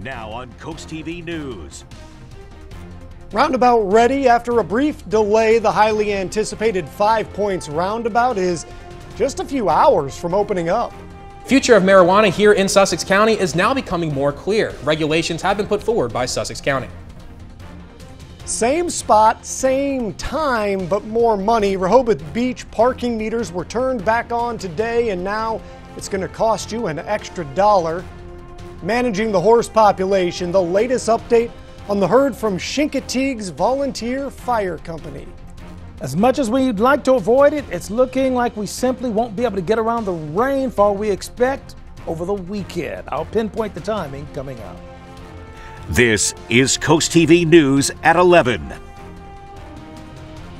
Now on CoastTV News. Roundabout ready. After a brief delay, the highly anticipated 5 Points roundabout is just a few hours from opening up. Future of marijuana here in Sussex County is now becoming more clear. Regulations have been put forward by Sussex County. Same spot, same time, but more money. Rehoboth Beach parking meters were turned back on today, and now it's going to cost you an extra $1. Managing the horse population, the latest update on the herd from Chincoteague's Volunteer Fire Company. As much as we'd like to avoid it, it's looking like we simply won't be able to get around the rainfall we expect over the weekend. I'll pinpoint the timing coming up. This is CoastTV News at 11.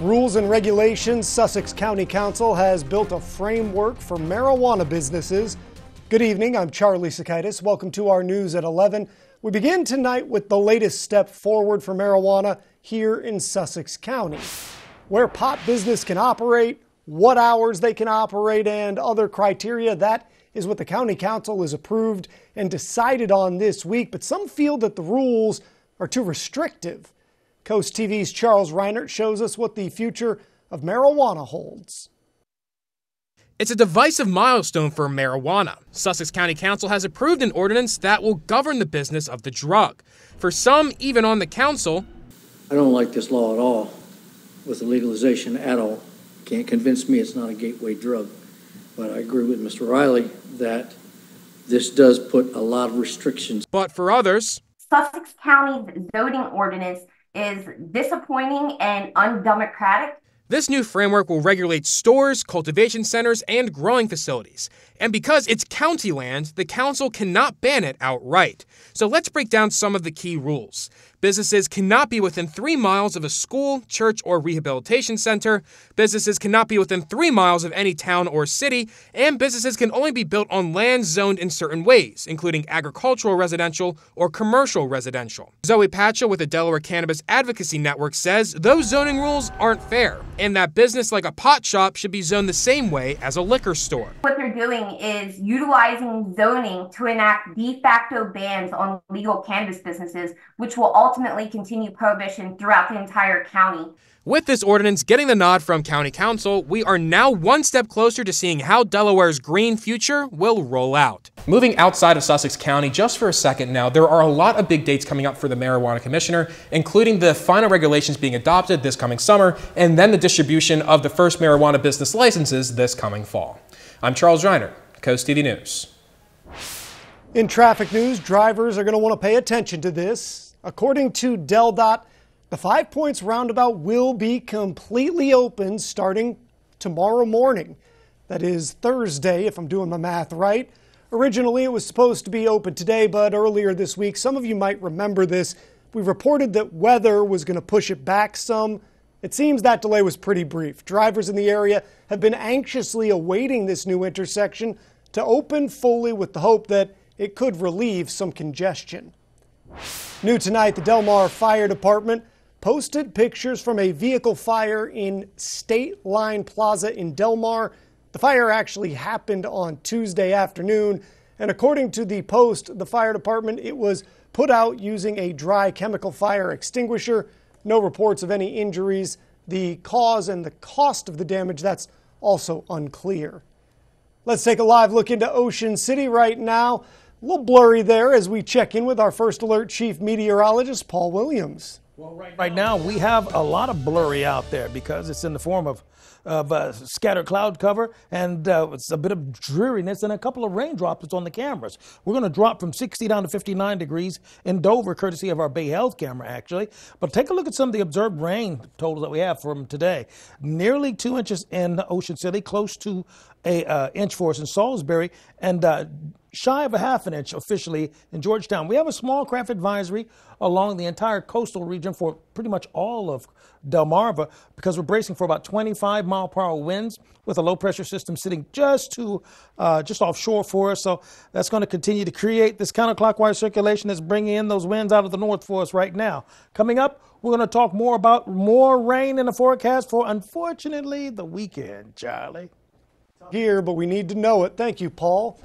Rules and regulations. Sussex County Council has built a framework for marijuana businesses. Good evening, I'm Charlie Sakaitis. Welcome to our News at 11. We begin tonight with the latest step forward for marijuana here in Sussex County. Where pot business can operate, what hours they can operate, and other criteria. That is what the County Council has approved and decided on this week, but some feel that the rules are too restrictive. Coast TV's Charles Reinert shows us what the future of marijuana holds. It's a divisive milestone for marijuana. Sussex County Council has approved an ordinance that will govern the business of the drug. For some, even on the council, I don't like this law at all, with the legalization at all. Can't convince me it's not a gateway drug. But I agree with Mr. Riley that this does put a lot of restrictions. But for others, Sussex County's zoning ordinance is disappointing and undemocratic. This new framework will regulate stores, cultivation centers, and growing facilities. And because it's county land, the council cannot ban it outright. So let's break down some of the key rules. Businesses cannot be within 3 miles of a school, church, or rehabilitation center. Businesses cannot be within 3 miles of any town or city. And businesses can only be built on land zoned in certain ways, including agricultural residential or commercial residential. Zoe Pacha with the Delaware Cannabis Advocacy Network says those zoning rules aren't fair, and that business like a pot shop should be zoned the same way as a liquor store. What they're doing is utilizing zoning to enact de facto bans on legal cannabis businesses, which will ultimately continue prohibition throughout the entire county. With this ordinance getting the nod from County Council, we are now one step closer to seeing how Delaware's green future will roll out. Moving outside of Sussex County just for a second now, there are a lot of big dates coming up for the Marijuana Commissioner, including the final regulations being adopted this coming summer, and then the distribution of the first marijuana business licenses this coming fall. I'm Charles Reiner, Coast TV News. In traffic news, drivers are going to want to pay attention to this. According to DelDOT, the 5 Points roundabout will be completely open starting tomorrow morning. That is Thursday, if I'm doing my math right. Originally, it was supposed to be open today, but earlier this week, some of you might remember this, we reported that weather was going to push it back some. It seems that delay was pretty brief. Drivers in the area have been anxiously awaiting this new intersection to open fully with the hope that it could relieve some congestion. New tonight, the Delmar Fire Department posted pictures from a vehicle fire in State Line Plaza in Delmar. The fire actually happened on Tuesday afternoon, and according to the Post, the fire department, it was put out using a dry chemical fire extinguisher. No reports of any injuries. The cause and the cost of the damage, that's also unclear. Let's take a live look into Ocean City right now. A little blurry there as we check in with our First Alert Chief Meteorologist, Paul Williams. Well, right now we have a lot of blurry out there because it's in the form of scattered cloud cover, and it's a bit of dreariness and a couple of raindrops on the cameras. We're going to drop from 60 down to 59 degrees in Dover, courtesy of our Bay Health camera, actually. But take a look at some of the observed rain totals that we have from today. Nearly 2 inches in Ocean City, close to an inch for us in Salisbury, and shy of a half an inch officially in Georgetown. We have a small craft advisory along the entire coastal region for pretty much all of Delmarva because we're bracing for about 25-mile-per-hour winds with a low-pressure system sitting just offshore for us. So that's going to continue to create this counterclockwise circulation that's bringing in those winds out of the north for us right now. Coming up, we're going to talk more about more rain in the forecast for, unfortunately, the weekend, Charlie. Here, but we need to know it. Thank you, Paul.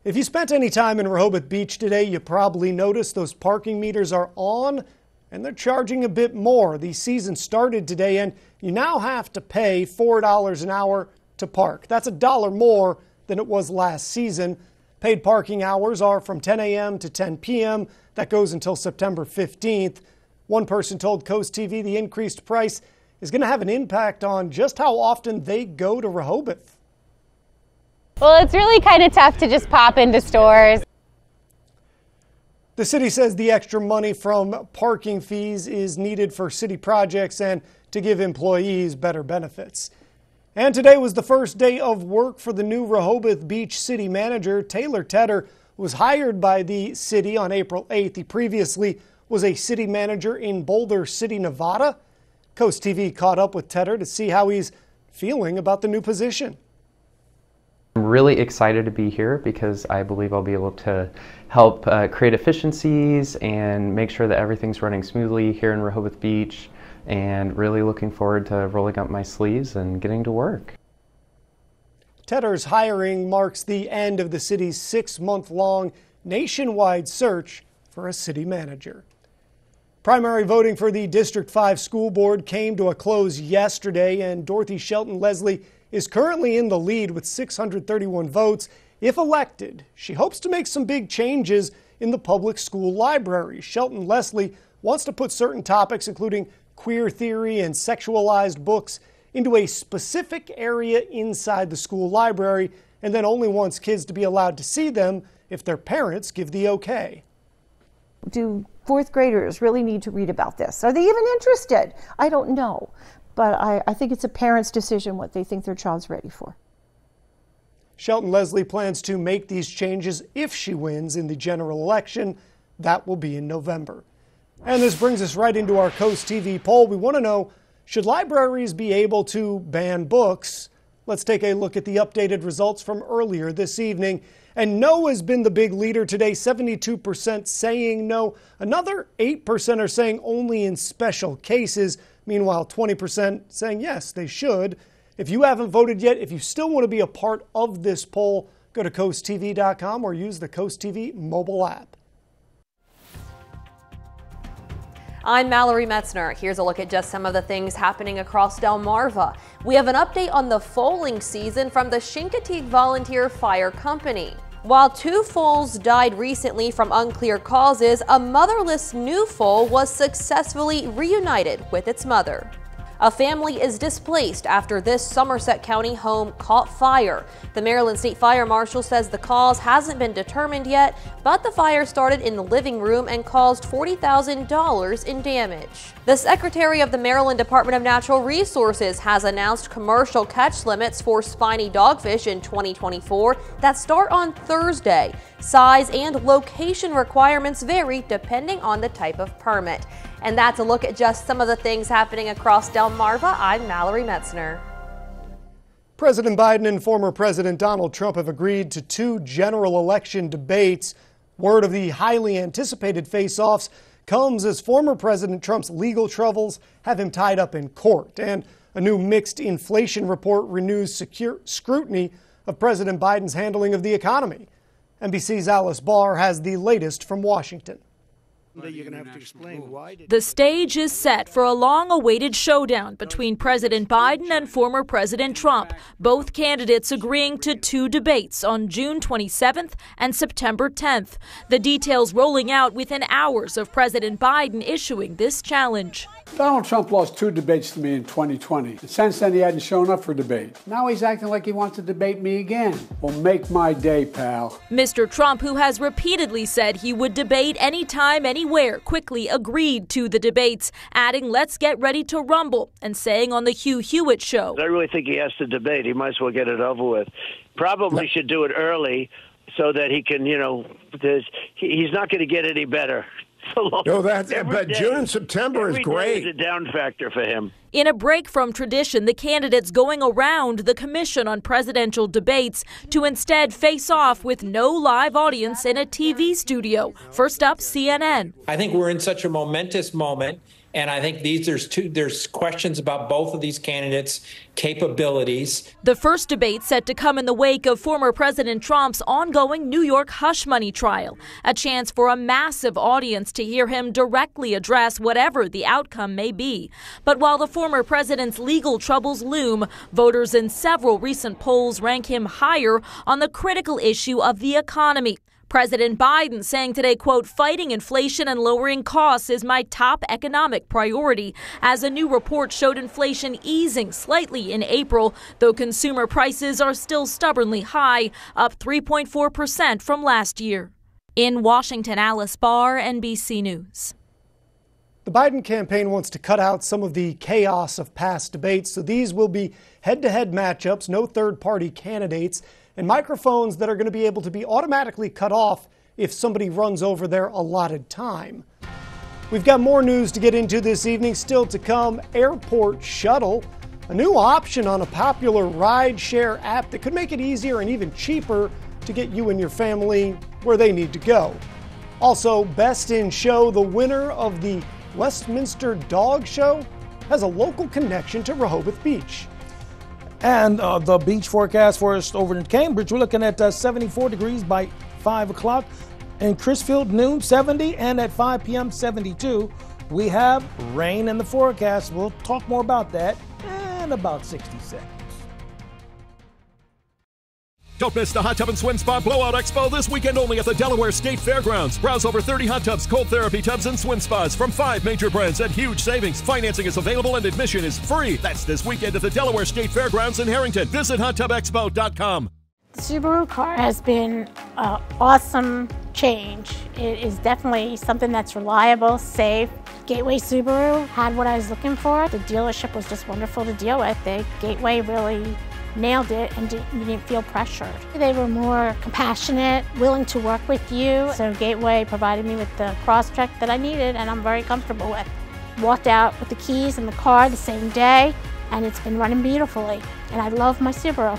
If you spent any time in Rehoboth Beach today, you probably noticed those parking meters are on and they're charging a bit more. The season started today and you now have to pay $4 an hour to park. That's $1 more than it was last season. Paid parking hours are from 10 a.m. to 10 p.m. That goes until September 15th. One person told Coast TV the increased price is going to have an impact on just how often they go to Rehoboth. Well, it's really kind of tough to just pop into stores. The city says the extra money from parking fees is needed for city projects and to give employees better benefits. And today was the first day of work for the new Rehoboth Beach city manager. Taylor Tedder was hired by the city on April 8th. He previously was a city manager in Boulder City, Nevada. Coast TV caught up with Tedder to see how he's feeling about the new position. I'm really excited to be here because I believe I'll be able to help create efficiencies and make sure that everything's running smoothly here in Rehoboth Beach, and really looking forward to rolling up my sleeves and getting to work. Tedder's hiring marks the end of the city's 6-month-long nationwide search for a city manager. Primary voting for the District 5 school board came to a close yesterday, and Dorothy Shelton Leslie is currently in the lead with 631 votes. If elected, she hopes to make some big changes in the public school library. Shelton Leslie wants to put certain topics, including queer theory and sexualized books, into a specific area inside the school library, and then only wants kids to be allowed to see them if their parents give the okay. Do fourth graders really need to read about this? Are they even interested? I don't know. But I think it's a parent's decision what they think their child's ready for. Shelton Leslie plans to make these changes if she wins in the general election. That will be in November. And this brings us right into our Coast TV poll. We want to know, should libraries be able to ban books? Let's take a look at the updated results from earlier this evening. And no has been the big leader today, 72% saying no. Another 8% are saying only in special cases. Meanwhile, 20% saying yes, they should. If you haven't voted yet, if you still want to be a part of this poll, go to coasttv.com or use the Coast TV mobile app. I'm Mallory Metzner. Here's a look at just some of the things happening across Delmar. We have an update on the foaling season from the Chincoteague Volunteer Fire Company. While 2 foals died recently from unclear causes, a motherless new foal was successfully reunited with its mother. A family is displaced after this Somerset County home caught fire. The Maryland State Fire Marshal says the cause hasn't been determined yet, but the fire started in the living room and caused $40,000 in damage. The Secretary of the Maryland Department of Natural Resources has announced commercial catch limits for spiny dogfish in 2024 that start on Thursday. Size and location requirements vary depending on the type of permit. And that's a look at just some of the things happening across Delmarva. I'm Mallory Metzner. President Biden and former President Donald Trump have agreed to 2 general election debates. Word of the highly anticipated face-offs comes as former President Trump's legal troubles have him tied up in court. And a new mixed inflation report renews scrutiny of President Biden's handling of the economy. NBC's Alice Barr has the latest from Washington. You're going to have to explain why. The stage is set for a long-awaited showdown between President Biden and former President Trump, both candidates agreeing to 2 debates on June 27th and September 10th. The details rolling out within hours of President Biden issuing this challenge. Donald Trump lost 2 debates to me in 2020. And since then, he hadn't shown up for debate. Now he's acting like he wants to debate me again. Well, make my day, pal. Mr. Trump, who has repeatedly said he would debate anytime, anywhere, quickly agreed to the debates, adding, "Let's get ready to rumble," and saying on the Hugh Hewitt show, I really think he has to debate. He might as well get it over with. Probably should do it early so that he can, he's not going to get any better. No, but June and September is great. It's a down factor for him. In a break from tradition, the candidates going around the Commission on Presidential Debates to instead face off with no live audience in a TV studio. First up, CNN. I think we're in such a momentous moment And I think there's questions about both of these candidates' capabilities. The first debate set to come in the wake of former President Trump's ongoing New York hush money trial, a chance for a massive audience to hear him directly address whatever the outcome may be. But while the former president's legal troubles loom, voters in several recent polls rank him higher on the critical issue of the economy. President Biden saying today, quote, fighting inflation and lowering costs is my top economic priority, as a new report showed inflation easing slightly in April, though consumer prices are still stubbornly high, up 3.4% from last year. In Washington, Alice Barr, NBC News. The Biden campaign wants to cut out some of the chaos of past debates, so these will be head-to-head matchups, no third-party candidates, and microphones that are going to be able to be automatically cut off if somebody runs over their allotted time. We've got more news to get into this evening. Still to come, Airport Shuttle, a new option on a popular ride-share app that could make it easier and even cheaper to get you and your family where they need to go. Also, Best in Show, the winner of the Westminster Dog Show, has a local connection to Rehoboth Beach. And the beach forecast for us over in Cambridge, we're looking at 74 degrees by 5 o'clock. In Crisfield, noon, 70, and at 5 p.m., 72. We have rain in the forecast. We'll talk more about that in about 60 seconds. Don't miss the Hot Tub and Swim Spa Blowout Expo this weekend only at the Delaware State Fairgrounds. Browse over 30 hot tubs, cold therapy tubs, and swim spas from 5 major brands at huge savings. Financing is available and admission is free. That's this weekend at the Delaware State Fairgrounds in Harrington. Visit hottubexpo.com. The Subaru car has been an awesome change. It is definitely something that's reliable, safe. Gateway Subaru had what I was looking for. The dealership was just wonderful to deal with. Gateway really nailed it, and you didn't feel pressured. They were more compassionate, willing to work with you. So Gateway provided me with the cross-check that I needed, and I'm very comfortable with. Walked out with the keys in the car the same day, and it's been running beautifully. And I love my Subaru.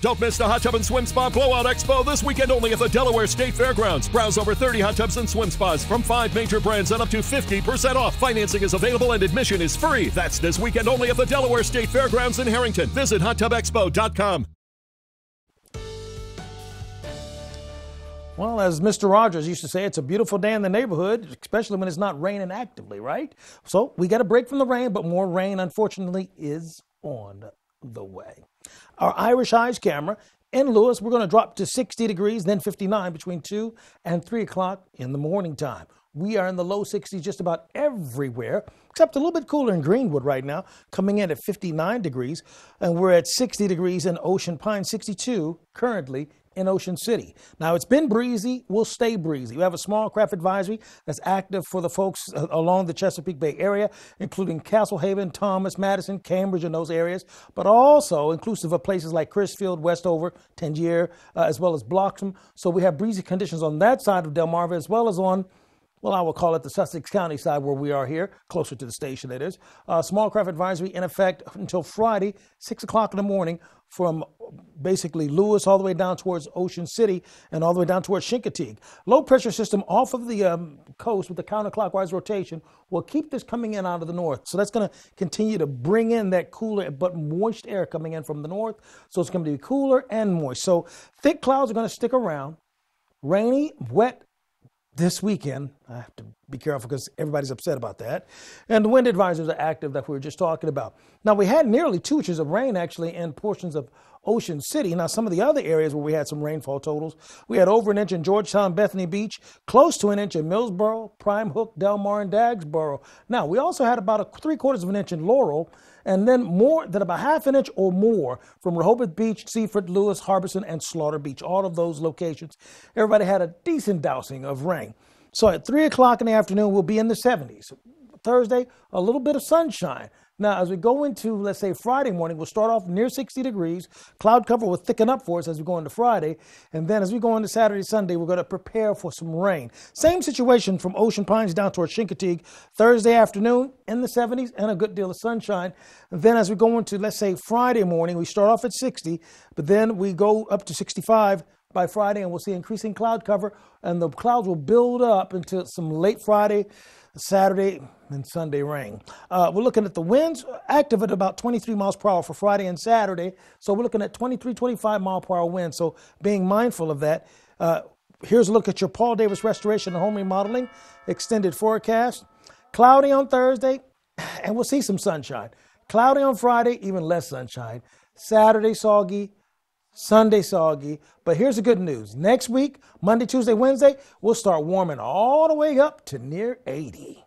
Don't miss the Hot Tub and Swim Spa Blowout Expo this weekend only at the Delaware State Fairgrounds. Browse over 30 hot tubs and swim spas from 5 major brands and up to 50% off. Financing is available and admission is free. That's this weekend only at the Delaware State Fairgrounds in Harrington. Visit hottubexpo.com. Well, as Mr. Rogers used to say, it's a beautiful day in the neighborhood, especially when it's not raining actively, right? So we got a break from the rain, but more rain, unfortunately, is on the way. Our Irish Eyes camera in Lewis, we're going to drop to 60 degrees, then 59 between 2 and 3 o'clock in the morning time. We are in the low 60s just about everywhere, except a little bit cooler in Greenwood right now, coming in at 59 degrees. And we're at 60 degrees in Ocean Pine, 62 currently in Ocean City. Now, it's been breezy. We'll stay breezy. We have a small craft advisory that's active for the folks along the Chesapeake Bay area, including Castle Haven, Thomas, Madison, Cambridge, and those areas, but also inclusive of places like Crisfield, Westover, Tangier, as well as Bloxham. So we have breezy conditions on that side of Delmar, as well as on, well, I will call it the Sussex County side where we are here, closer to the station it is. Small craft advisory in effect until Friday, 6 o'clock in the morning, from basically Lewis all the way down towards Ocean City and all the way down towards Chincoteague. Low pressure system off of the coast with the counterclockwise rotation will keep this coming in out of the north. So that's going to continue to bring in that cooler but moist air coming in from the north. So it's going to be cooler and moist. So thick clouds are going to stick around. Rainy, wet this weekend. I have to be careful because everybody's upset about that. And the wind advisors are active that we were just talking about. Now, we had nearly 2 inches of rain actually in portions of Ocean City. Now, some of the other areas where we had some rainfall totals, we had over an inch in Georgetown, Bethany Beach, close to an inch in Millsboro, Prime Hook, Delmar, and Dagsboro. Now, we also had about 3/4 of an inch in Laurel, and then more than about 1/2 inch or more from Rehoboth Beach, Seaford, Lewis, Harbison, and Slaughter Beach. All of those locations, everybody had a decent dousing of rain. So at 3 o'clock in the afternoon, we'll be in the 70s. Thursday, a little bit of sunshine. Now, as we go into, let's say, Friday morning, we'll start off near 60 degrees. Cloud cover will thicken up for us as we go into Friday. And then as we go into Saturday, Sunday, we're going to prepare for some rain. Same situation from Ocean Pines down towards Chincoteague. Thursday afternoon in the 70s and a good deal of sunshine. And then as we go into, let's say, Friday morning, we start off at 60, but then we go up to 65 by Friday, and we'll see increasing cloud cover, and the clouds will build up into some late Friday, Saturday, and Sunday rain. We're looking at the winds active at about 23 miles per hour for Friday and Saturday. So we're looking at 23, 25 mile per hour winds. So being mindful of that. Here's a look at your Paul Davis Restoration and Home Remodeling extended forecast. Cloudy on Thursday, and we'll see some sunshine. Cloudy on Friday, even less sunshine. Saturday soggy, Sunday soggy. But here's the good news. Next week, Monday, Tuesday, Wednesday, we'll start warming all the way up to near 80.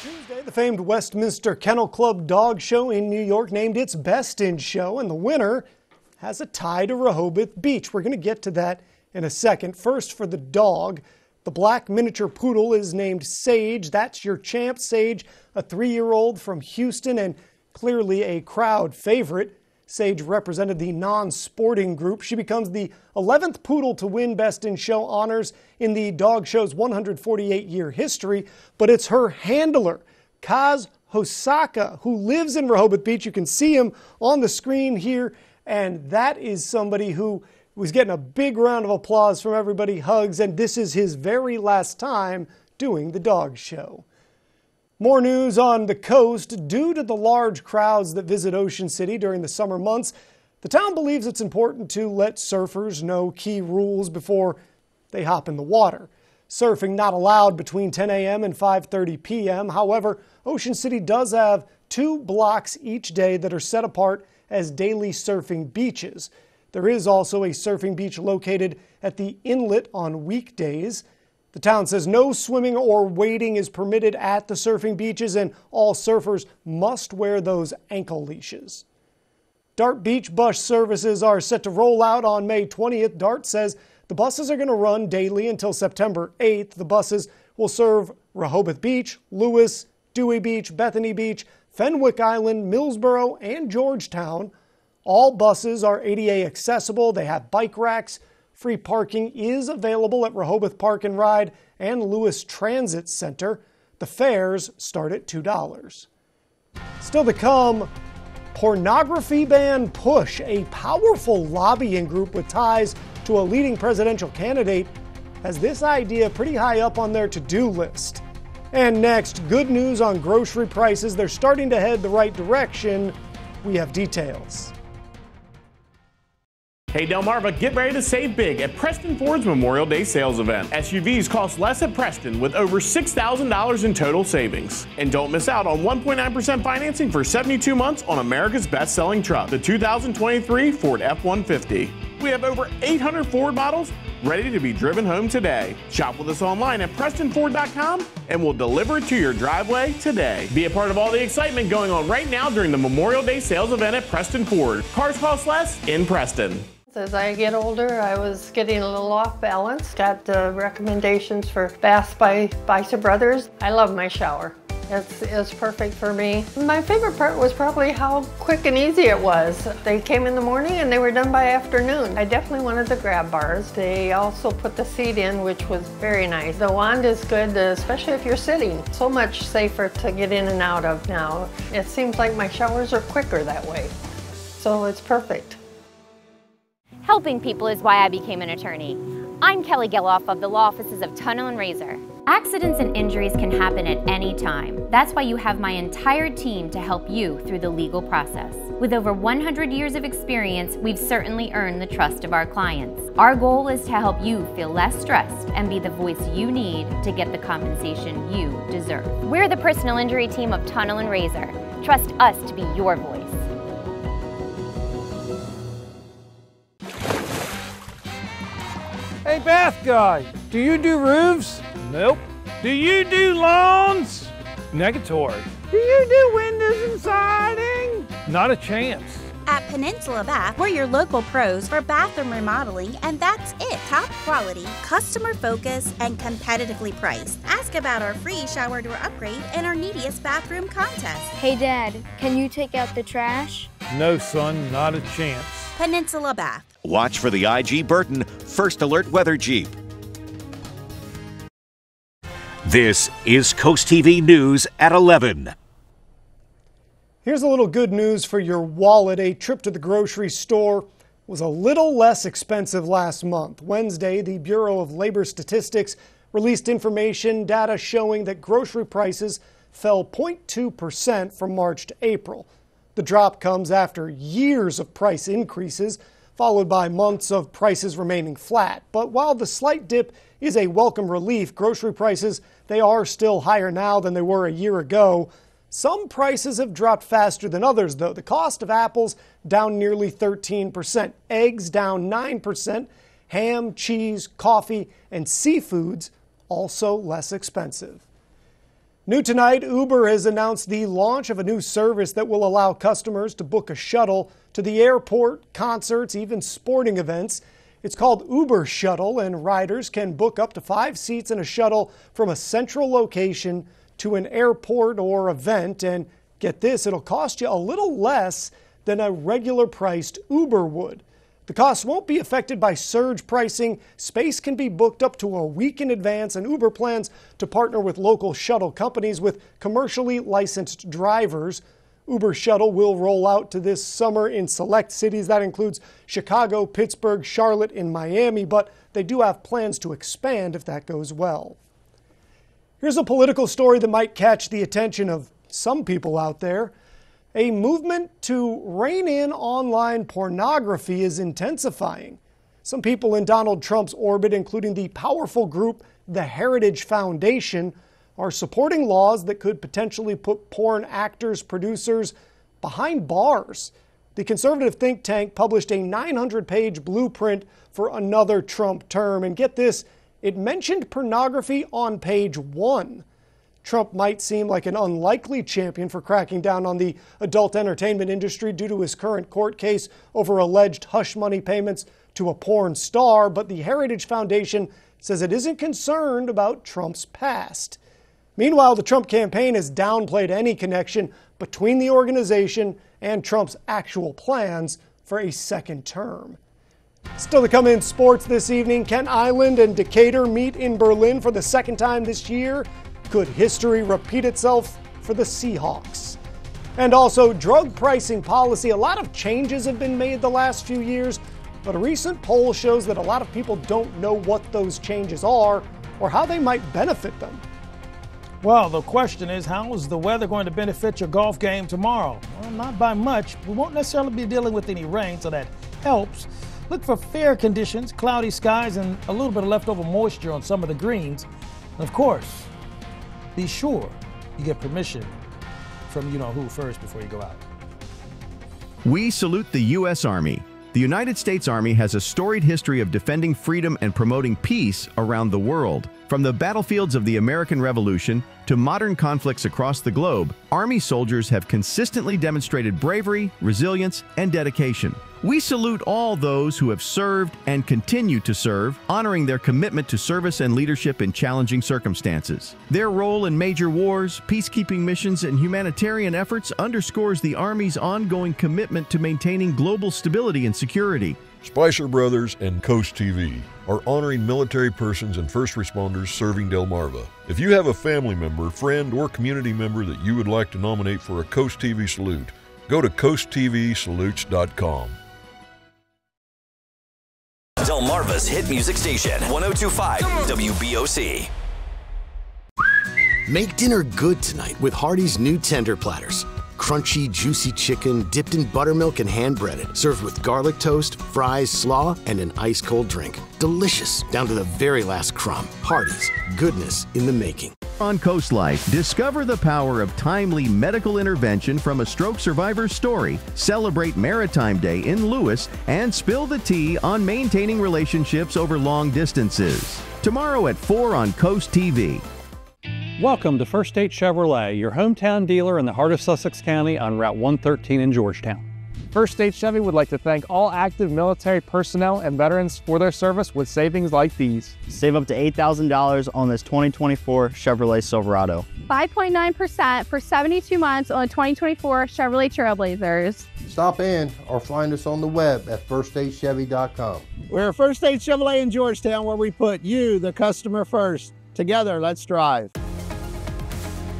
Tuesday, the famed Westminster Kennel Club Dog Show in New York named its Best in Show, and the winner has a tie to Rehoboth Beach. We're going to get to that in a second. First, for the dog, the black miniature poodle is named Sage. That's your champ, Sage, a 3-year-old from Houston and clearly a crowd favorite. Sage represented the non-sporting group. She becomes the 11th poodle to win Best in Show honors in the dog show's 148-year history, but it's her handler, Kaz Hosaka, who lives in Rehoboth Beach. You can see him on the screen here, and that is somebody who was getting a big round of applause from everybody, hugs, and this is his very last time doing the dog show. More news on the coast. Due to the large crowds that visit Ocean City during the summer months, the town believes it's important to let surfers know key rules before they hop in the water. Surfing not allowed between 10 a.m. and 5:30 p.m. However, Ocean City does have 2 blocks each day that are set apart as daily surfing beaches. There is also a surfing beach located at the inlet on weekdays. The town says no swimming or wading is permitted at the surfing beaches, and all surfers must wear those ankle leashes. Dart Beach bus services are set to roll out on May 20th. Dart says the buses are going to run daily until September 8th. The buses will serve Rehoboth Beach, Lewis, Dewey Beach, Bethany Beach, Fenwick Island, Millsboro, and Georgetown. All buses are ADA accessible. They have bike racks. Free parking is available at Rehoboth Park and Ride and Lewis Transit Center. The fares start at $2. Still to come, pornography ban push. A powerful lobbying group with ties to a leading presidential candidate has this idea pretty high up on their to-do list. And next, good news on grocery prices. They're starting to head the right direction. We have details. Hey Delmar, get ready to save big at Preston Ford's Memorial Day sales event. SUVs cost less at Preston with over $6,000 in total savings. And don't miss out on 1.9% financing for 72 months on America's best-selling truck, the 2023 Ford F-150. We have over 800 Ford models ready to be driven home today. Shop with us online at PrestonFord.com and we'll deliver it to your driveway today. Be a part of all the excitement going on right now during the Memorial Day sales event at Preston Ford. Cars cost less in Preston. As I get older, I was getting a little off balance. Got recommendations for baths by Bicep Brothers. I love my shower. It's perfect for me. My favorite part was probably how quick and easy it was. They came in the morning and they were done by afternoon. I definitely wanted the grab bars. They also put the seat in, which was very nice. The wand is good, especially if you're sitting. So much safer to get in and out of now. It seems like my showers are quicker that way. So it's perfect. Helping people is why I became an attorney. I'm Kelly Geloff of the Law Offices of Tunnel and Razor. Accidents and injuries can happen at any time. That's why you have my entire team to help you through the legal process. With over 100 years of experience, we've certainly earned the trust of our clients. Our goal is to help you feel less stressed and be the voice you need to get the compensation you deserve. We're the personal injury team of Tunnel and Razor. Trust us to be your voice. Hey, bath guy, do you do roofs? Nope. Do you do lawns? Negatory. Do you do windows and siding? Not a chance. At Peninsula Bath, we're your local pros for bathroom remodeling, and that's it. Top quality, customer focused, and competitively priced. Ask about our free shower door upgrade and our neediest bathroom contest. Hey Dad, can you take out the trash? No son, not a chance. Peninsula Bath. Watch for the IG Burton First Alert Weather Jeep. This is Coast TV News at 11. Here's a little good news for your wallet. A trip to the grocery store was a little less expensive last month. Wednesday, the Bureau of Labor Statistics released information data showing that grocery prices fell 0.2% from March to April. The drop comes after years of price increases, followed by months of prices remaining flat. But while the slight dip is a welcome relief, grocery prices, they are still higher now than they were a year ago. Some prices have dropped faster than others, though. The cost of apples down nearly 13%, eggs down 9%, ham, cheese, coffee, and seafoods also less expensive. New tonight, Uber has announced the launch of a new service that will allow customers to book a shuttle to the airport, concerts, even sporting events. It's called Uber Shuttle, and riders can book up to 5 seats in a shuttle from a central location to an airport or event. And get this, it'll cost you a little less than a regular priced Uber would. The cost won't be affected by surge pricing. Space can be booked up to a week in advance, and Uber plans to partner with local shuttle companies with commercially licensed drivers. Uber Shuttle will roll out to this summer in select cities. That includes Chicago, Pittsburgh, Charlotte, and Miami, but they do have plans to expand if that goes well. Here's a political story that might catch the attention of some people out there. A movement to rein in online pornography is intensifying. Some people in Donald Trump's orbit, including the powerful group the Heritage Foundation, are supporting laws that could potentially put porn actors, producers behind bars. The conservative think tank published a 900-page blueprint for another Trump term. And get this, it mentioned pornography on page 1. Trump might seem like an unlikely champion for cracking down on the adult entertainment industry due to his current court case over alleged hush money payments to a porn star, but the Heritage Foundation says it isn't concerned about Trump's past. Meanwhile, the Trump campaign has downplayed any connection between the organization and Trump's actual plans for a second term. Still to come in sports this evening, Kent Island and Decatur meet in Berlin for the second time this year. Could history repeat itself for the Seahawks? And also drug pricing policy. A lot of changes have been made the last few years, but a recent poll shows that a lot of people don't know what those changes are or how they might benefit them. Well, the question is, how is the weather going to benefit your golf game tomorrow? Well, not by much. We won't necessarily be dealing with any rain, so that helps. Look for fair conditions, cloudy skies, and a little bit of leftover moisture on some of the greens. And of course, be sure you get permission from you-know-who first before you go out. We salute the U.S. Army. The United States Army has a storied history of defending freedom and promoting peace around the world. From the battlefields of the American Revolution to modern conflicts across the globe, Army soldiers have consistently demonstrated bravery, resilience, and dedication. We salute all those who have served and continue to serve, honoring their commitment to service and leadership in challenging circumstances. Their role in major wars, peacekeeping missions, and humanitarian efforts underscores the Army's ongoing commitment to maintaining global stability and security. Spicer Brothers and CoastTV are honoring military persons and first responders serving Delmarva. If you have a family member, friend, or community member that you would like to nominate for a CoastTV salute, go to coasttvsalutes.com. Delmarva's hit music station, 102.5 WBOC. Make dinner good tonight with Hardee's new tender platters. Crunchy, juicy chicken dipped in buttermilk and hand-breaded, served with garlic toast, fries, slaw, and an ice-cold drink. Delicious, down to the very last crumb. Hardee's, goodness in the making. On Coast Life, discover the power of timely medical intervention from a stroke survivor's story. Celebrate Maritime Day in Lewis and spill the tea on maintaining relationships over long distances. Tomorrow at 4 on Coast TV. Welcome to First State Chevrolet, your hometown dealer in the heart of Sussex County on Route 113 in Georgetown. First State Chevy would like to thank all active military personnel and veterans for their service with savings like these. Save up to $8,000 on this 2024 Chevrolet Silverado. 5.9% for 72 months on the 2024 Chevrolet Trailblazers. Stop in or find us on the web at firststatechevy.com. We're First State Chevrolet in Georgetown, where we put you, the customer, first. Together, let's drive.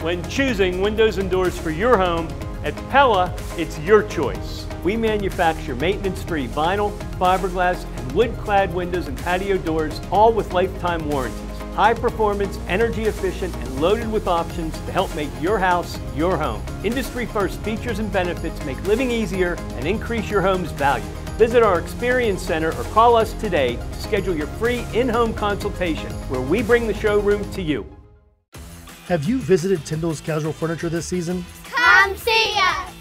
When choosing windows and doors for your home, At Pella, it's your choice. We manufacture maintenance-free vinyl, fiberglass, and wood-clad windows and patio doors, all with lifetime warranties. High performance, energy efficient, and loaded with options to help make your house your home. Industry first features and benefits make living easier and increase your home's value. Visit our Experience Center or call us today to schedule your free in-home consultation where we bring the showroom to you. Have you visited Tyndall's Casual Furniture this season? Come see us!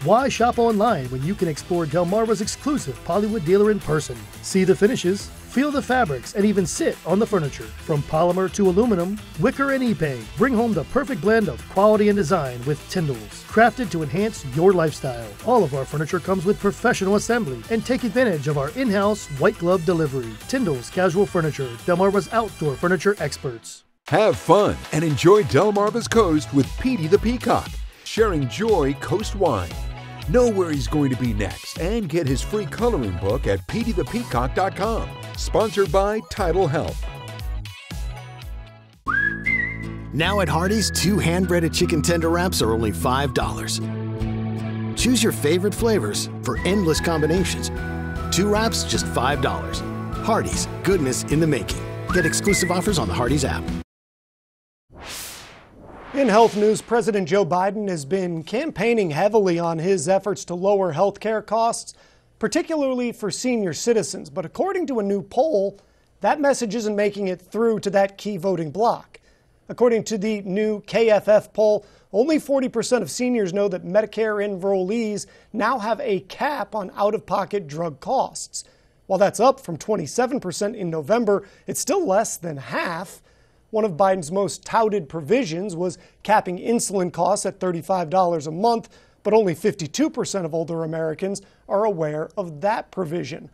Why shop online when you can explore Delmarva's exclusive Pollywood dealer in person? See the finishes, feel the fabrics, and even sit on the furniture. From polymer to aluminum, wicker and epay, bring home the perfect blend of quality and design with Tyndall's. Crafted to enhance your lifestyle. All of our furniture comes with professional assembly, and take advantage of our in-house white glove delivery. Tyndall's Casual Furniture, Delmarva's outdoor furniture experts. Have fun and enjoy Delmarva's Coast with Petey the Peacock, sharing joy coast-wide. Know where he's going to be next and get his free coloring book at peteythepeacock.com. Sponsored by Tidal Health. Now at Hardee's, 2 hand-breaded chicken tender wraps are only $5. Choose your favorite flavors for endless combinations. 2 wraps, just $5. Hardee's, goodness in the making. Get exclusive offers on the Hardee's app. In health news, President Joe Biden has been campaigning heavily on his efforts to lower health care costs, particularly for senior citizens. But according to a new poll, that message isn't making it through to that key voting bloc. According to the new KFF poll, only 40% of seniors know that Medicare enrollees now have a cap on out-of-pocket drug costs. While that's up from 27% in November, it's still less than half. One of Biden's most touted provisions was capping insulin costs at $35 a month, but only 52% of older Americans are aware of that provision.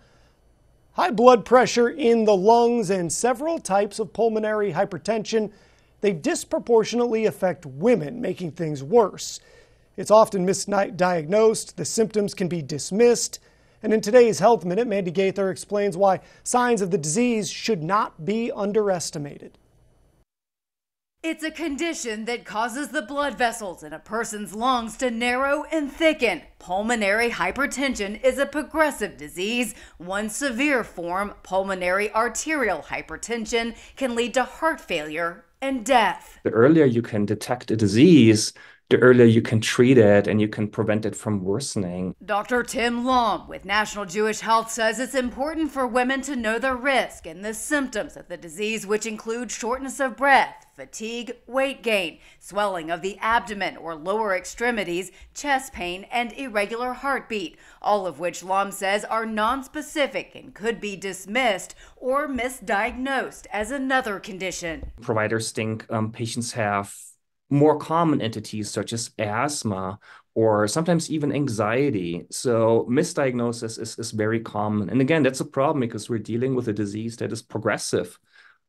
High blood pressure in the lungs and several types of pulmonary hypertension, they disproportionately affect women, making things worse. It's often misdiagnosed, the symptoms can be dismissed, and in today's Health Minute, Mandy Gaither explains why signs of the disease should not be underestimated. It's a condition that causes the blood vessels in a person's lungs to narrow and thicken. Pulmonary hypertension is a progressive disease. One severe form, pulmonary arterial hypertension, can lead to heart failure and death. The earlier you can detect a disease, the earlier you can treat it and you can prevent it from worsening. Dr. Tim Long with National Jewish Health says it's important for women to know the risk and the symptoms of the disease, which include shortness of breath, fatigue, weight gain, swelling of the abdomen or lower extremities, chest pain, and irregular heartbeat, all of which Long says are nonspecific and could be dismissed or misdiagnosed as another condition. Providers think patients have more common entities such as asthma or sometimes even anxiety. So misdiagnosis is very common. And again, that's a problem because we're dealing with a disease that is progressive.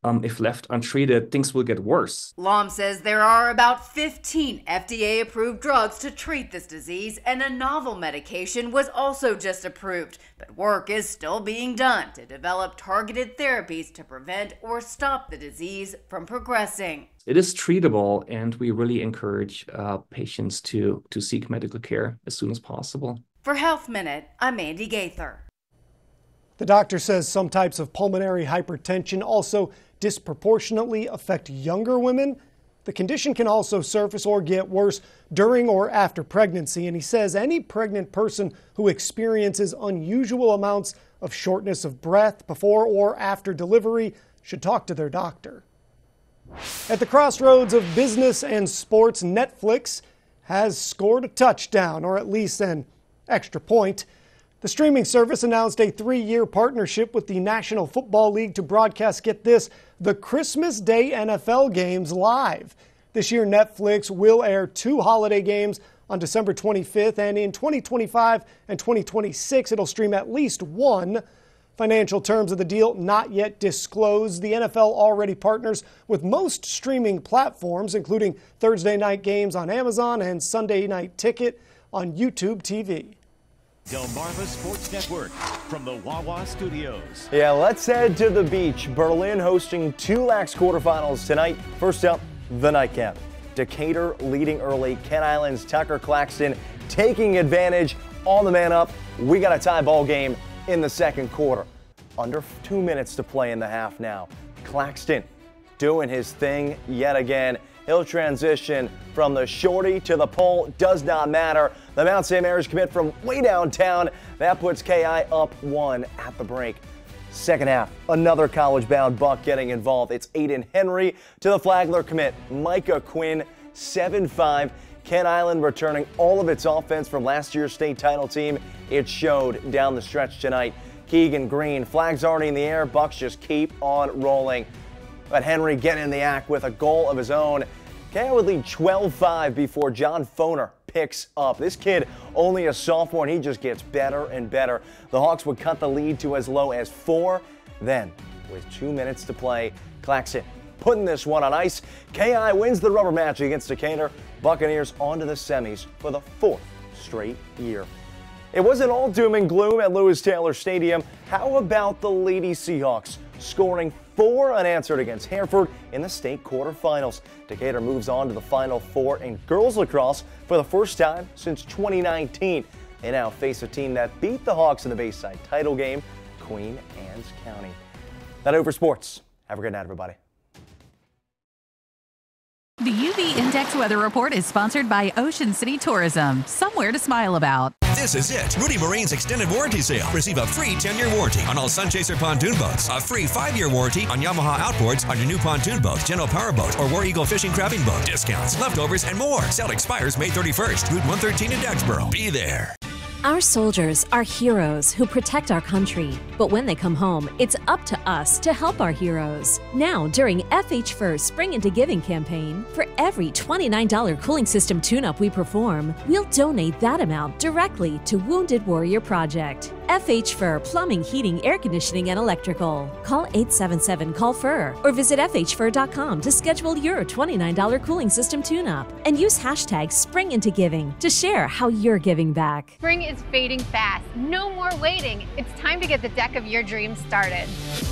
If left untreated, things will get worse. Lom says there are about 15 FDA-approved drugs to treat this disease, and a novel medication was also just approved. But work is still being done to develop targeted therapies to prevent or stop the disease from progressing. It is treatable, and we really encourage patients to seek medical care as soon as possible. For Health Minute, I'm Mandy Gaither. The doctor says some types of pulmonary hypertension also disproportionately affect younger women. The condition can also surface or get worse during or after pregnancy, and he says any pregnant person who experiences unusual amounts of shortness of breath before or after delivery should talk to their doctor. At the crossroads of business and sports, Netflix has scored a touchdown, or at least an extra point. The streaming service announced a 3-year partnership with the National Football League to broadcast, get this, the Christmas Day NFL games live. This year, Netflix will air 2 holiday games on December 25th, and in 2025 and 2026, it'll stream at least 1. Financial terms of the deal not yet disclosed. The NFL already partners with most streaming platforms, including Thursday night games on Amazon and Sunday night ticket on YouTube TV. Delmarva Sports Network from the Wawa Studios. Yeah, let's head to the beach. Berlin hosting 2 lax quarterfinals tonight. First up, the nightcap. Decatur leading early. Kent Island's Tucker Claxton taking advantage on the man up. We got a tie ball game in the second quarter. Under 2 minutes to play in the half now. Claxton doing his thing yet again. He'll transition from the shorty to the pole. Does not matter. The Mount St. Mary's commit from way downtown. That puts KI up 1 at the break. Second half, another college-bound Buck getting involved. It's Aiden Henry to the Flagler commit. Micah Quinn, 7-5. Kent Island returning all of its offense from last year's state title team. It showed down the stretch tonight. Keegan Green, flags already in the air. Bucks just keep on rolling. But Henry getting in the act with a goal of his own. KI would lead 12-5 before John Foner picks up. This kid, only a sophomore, and he just gets better and better. The Hawks would cut the lead to as low as 4. Then, with 2 minutes to play, Claxton putting this one on ice. KI wins the rubber match against Decatur. Buccaneers on to the semis for the 4th straight year. It wasn't all doom and gloom at Lewis Taylor Stadium. How about the Lady Seahawks scoring 4 unanswered against Hereford in the state quarterfinals? Decatur moves on to the Final Four in girls lacrosse for the first time since 2019. They now face a team that beat the Hawks in the Bayside title game, Queen Anne's County. That over sports. Have a good night, everybody. The UV Index Weather Report is sponsored by Ocean City Tourism. Somewhere to smile about. This is it. Rudy Marine's extended warranty sale. Receive a free 10-year warranty on all Sunchaser pontoon boats. A free 5-year warranty on Yamaha outboards on your new pontoon boat, General Power Boat, or War Eagle fishing crabbing boat. Discounts, leftovers, and more. Sale expires May 31st. Route 113 in Daxboro. Be there. Our soldiers are heroes who protect our country. But when they come home, it's up to us to help our heroes. Now, during FH First Spring Into Giving campaign, for every $29 cooling system tune-up we perform, we'll donate that amount directly to Wounded Warrior Project. FH Fur Plumbing, Heating, Air Conditioning, and Electrical. Call 877-CALL-FUR or visit FHFur.com to schedule your $29 cooling system tune-up. And use hashtag SpringIntoGiving to share how you're giving back. Spring is fading fast. No more waiting. It's time to get the deck of your dreams started.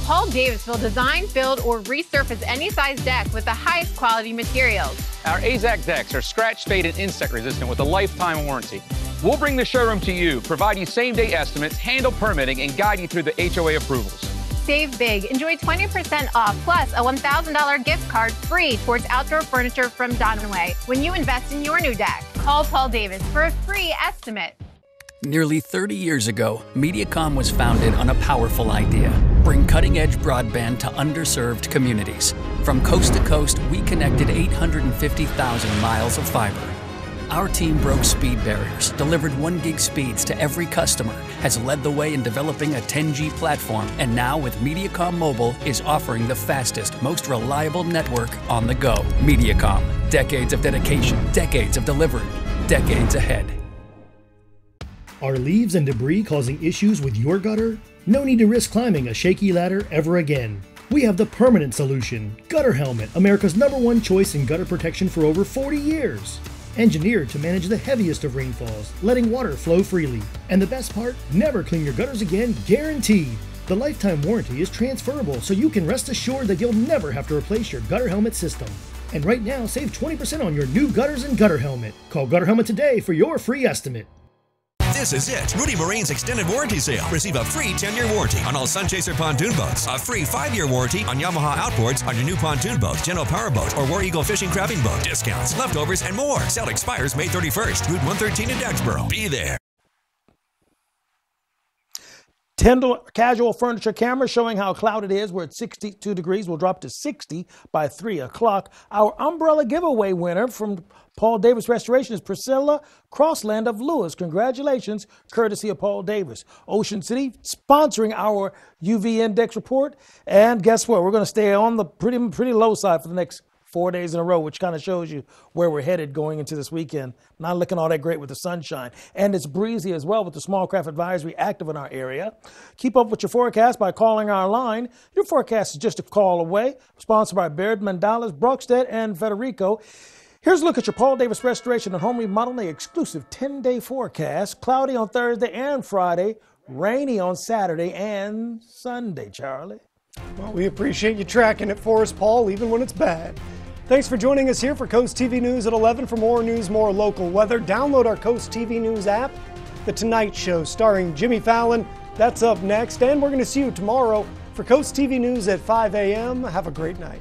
Paul Davis will design, build, or resurface any size deck with the highest quality materials. Our AZAC decks are scratch, fade, and insect resistant with a lifetime warranty. We'll bring the showroom to you, provide you same-day estimates, handle permitting, and guide you through the HOA approvals. Save big. Enjoy 20% off plus a $1,000 gift card free towards outdoor furniture from Donway when you invest in your new deck. Call Paul Davis for a free estimate. Nearly 30 years ago, Mediacom was founded on a powerful idea: bring cutting-edge broadband to underserved communities. From coast to coast, we connected 850,000 miles of fiber. Our team broke speed barriers, delivered 1 gig speeds to every customer, has led the way in developing a 10G platform, and now with Mediacom Mobile is offering the fastest, most reliable network on the go. Mediacom. Decades of dedication, decades of delivery, decades ahead. Are leaves and debris causing issues with your gutter? No need to risk climbing a shaky ladder ever again. We have the permanent solution. Gutter Helmet, America's #1 choice in gutter protection for over 40 years. Engineered to manage the heaviest of rainfalls, letting water flow freely. And the best part, never clean your gutters again, guaranteed. The lifetime warranty is transferable, so you can rest assured that you'll never have to replace your Gutter Helmet system. And right now, save 20% on your new gutters and Gutter Helmet. Call Gutter Helmet today for your free estimate. This is it. Rudy Marine's extended warranty sale. Receive a free 10-year warranty on all Sunchaser pontoon boats. A free 5-year warranty on Yamaha outboards on your new pontoon boat, General Power Boat, or War Eagle fishing crabbing boat. Discounts, leftovers, and more. Sale expires May 31st. Route 113 in Daxboro. Be there. Tyndall casual furniture camera showing how cloudy it is. We're at 62 degrees. We'll drop to 60 by 3 o'clock. Our umbrella giveaway winner from Paul Davis Restoration is Priscilla Crossland of Lewis. Congratulations, courtesy of Paul Davis. Ocean City sponsoring our UV index report. And guess what? We're going to stay on the pretty low side for the next 4 days in a row, which kind of shows you where we're headed going into this weekend. Not looking all that great with the sunshine. And it's breezy as well with the small craft advisory active in our area. Keep up with your forecast by calling our line. Your forecast is just a call away. Sponsored by Baird, Mandalas, Brockstedt, and Federico. Here's a look at your Paul Davis Restoration and Home Remodeling exclusive 10-day forecast. Cloudy on Thursday and Friday. Rainy on Saturday and Sunday, Charlie. Well, we appreciate you tracking it for us, Paul, even when it's bad. Thanks for joining us here for Coast TV News at 11. For more news, more local weather, download our Coast TV News app. The Tonight Show starring Jimmy Fallon, that's up next. And we're going to see you tomorrow for Coast TV News at 5 a.m. Have a great night.